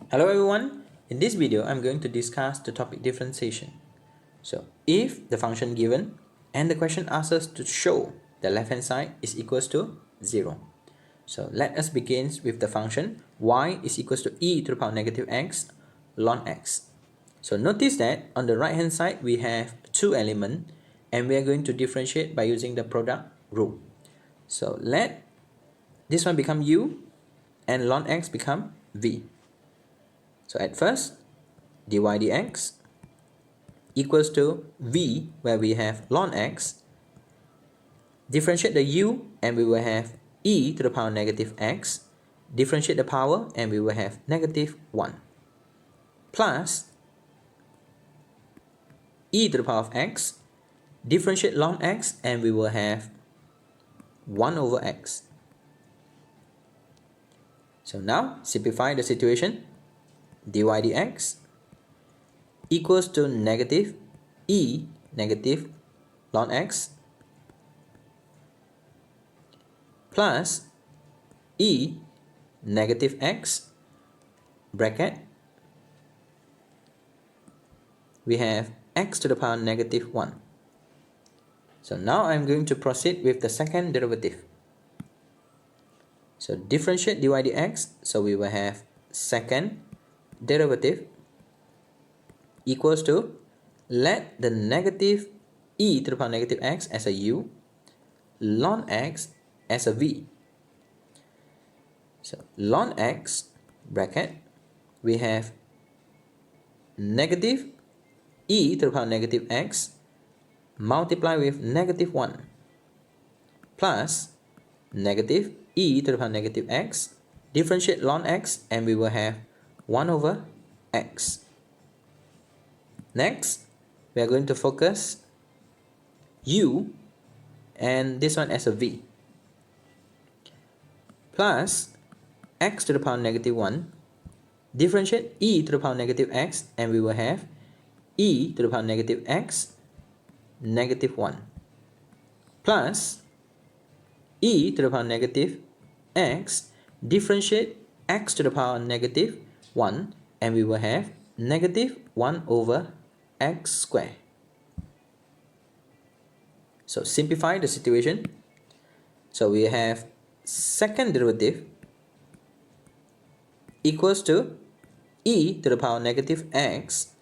Hello everyone, in this video I'm going to discuss the topic differentiation. So if the function given and the question asks us to show the left hand side is equals to 0. So let us begin with the function y is equals to e to the power negative x ln x. So notice that on the right hand side we have two elements and we are going to differentiate by using the product rule. So let this one become u and ln x become v. So at first, dy dx equals to v, where we have ln x. Differentiate the u and we will have e to the power negative x. Differentiate the power and we will have negative 1. Plus e to the power of x. Differentiate ln x and we will have 1 over x. So now simplify the situation. Dy dx equals to negative e negative ln x plus e negative x bracket we have x to the power negative 1. So now I'm going to proceed with the second derivative. So differentiate dy dx, so we will have second derivative equals to, let the negative e to the power negative x as a u, ln x as a v. So ln x bracket we have negative e to the power negative x multiply with negative 1 plus negative e to the power negative x, differentiate ln x and we will have 1 over x. Next, we are going to focus u and this one as a v plus x to the power negative 1, differentiate e to the power negative x and we will have e to the power negative x negative 1 plus e to the power negative x, differentiate x to the power negative 1 and we will have negative 1 over x squared. So simplify the situation. So we have second derivative equals to e to the power negative x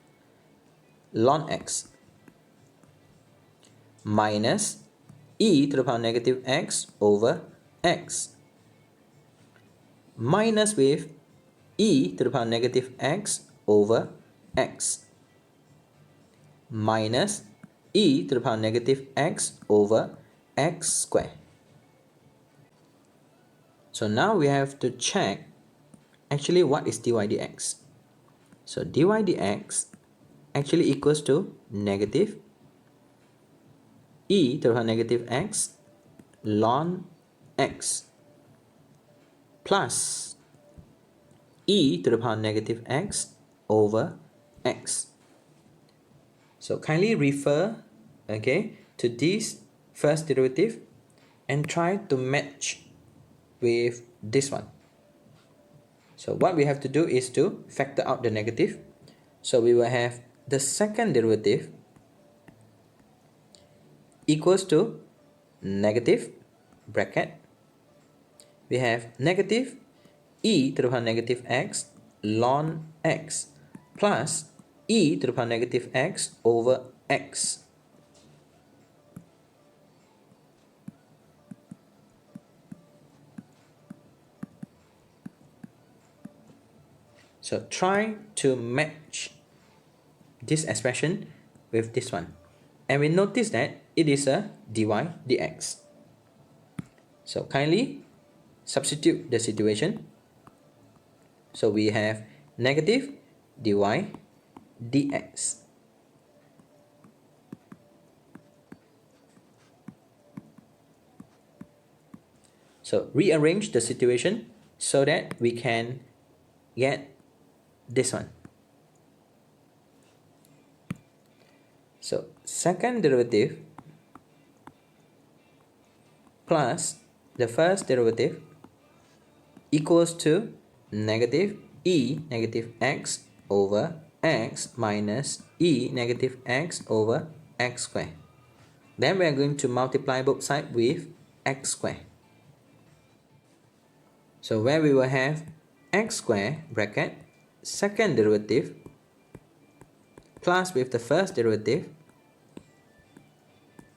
ln x minus e to the power negative x over x minus with e to the power negative x over x minus e to the power negative x over x squared. So now we have to check actually what is dy dx. So dy dx actually equals to negative e to the power negative x ln x plus e to the power negative x over x. So kindly refer to this first derivative and try to match with this one. So what we have to do is to factor out the negative. So we will have the second derivative equals to negative bracket we have negative e to the power negative x ln x plus e to the power negative x over x. So try to match this expression with this one. And we notice that it is a dy dx. So kindly substitute the situation. So we have negative dy dx. So rearrange the situation so that we can get this one. So second derivative plus the first derivative equals to negative e negative x over x minus e negative x over x squared. Then we are going to multiply both sides with x squared. So where we will have x squared bracket second derivative plus with the first derivative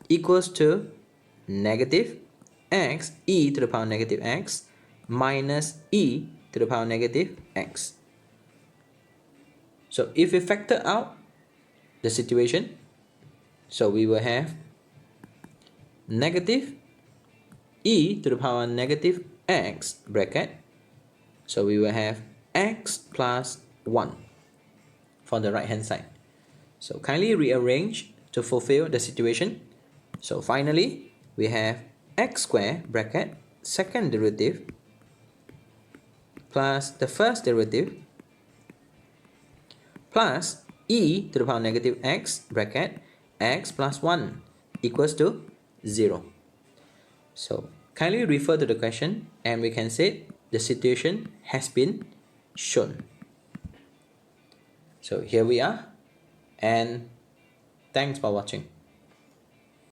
equals to negative x e to the power negative x minus e to the power negative x. So if we factor out the situation, so we will have negative e to the power negative x bracket. So we will have x plus 1 for the right hand side. So kindly rearrange to fulfill the situation. So finally, we have x squared bracket second derivative plus the first derivative plus e to the power negative x bracket x plus 1 equals to 0. So kindly refer to the question and we can say the situation has been shown. So here we are, and thanks for watching.